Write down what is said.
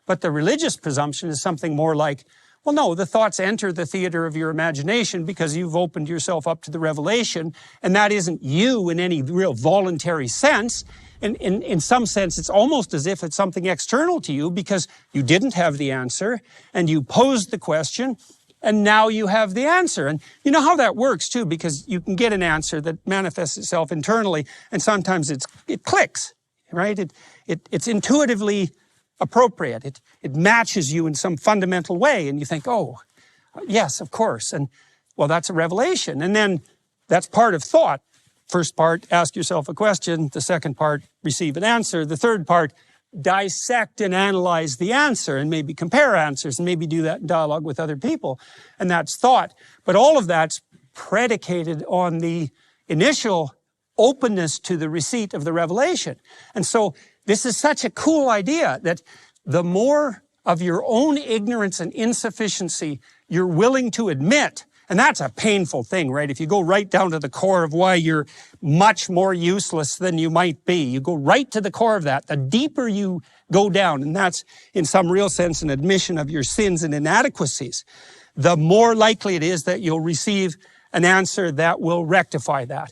But the religious presumption is something more like, well, no, the thoughts enter the theater of your imagination because you've opened yourself up to the revelation, and that isn't you in any real voluntary sense. In some sense, it's almost as if it's something external to you because you didn't have the answer, and you posed the question, and now you have the answer. And you know how that works, too, because you can get an answer that manifests itself internally, and sometimes it clicks, right? It's intuitively appropriate. It matches you in some fundamental way, and you think, oh, yes, of course. And, well, that's a revelation. And then that's part of thought. First part, ask yourself a question. The second part, receive an answer. The third part, dissect and analyze the answer and maybe compare answers and maybe do that in dialogue with other people. And that's thought. But all of that's predicated on the initial openness to the receipt of the revelation. And so this is such a cool idea that the more of your own ignorance and insufficiency you're willing to admit, and that's a painful thing, right? If you go right down to the core of why you're much more useless than you might be, you go right to the core of that, the deeper you go down, and that's in some real sense an admission of your sins and inadequacies, the more likely it is that you'll receive an answer that will rectify that.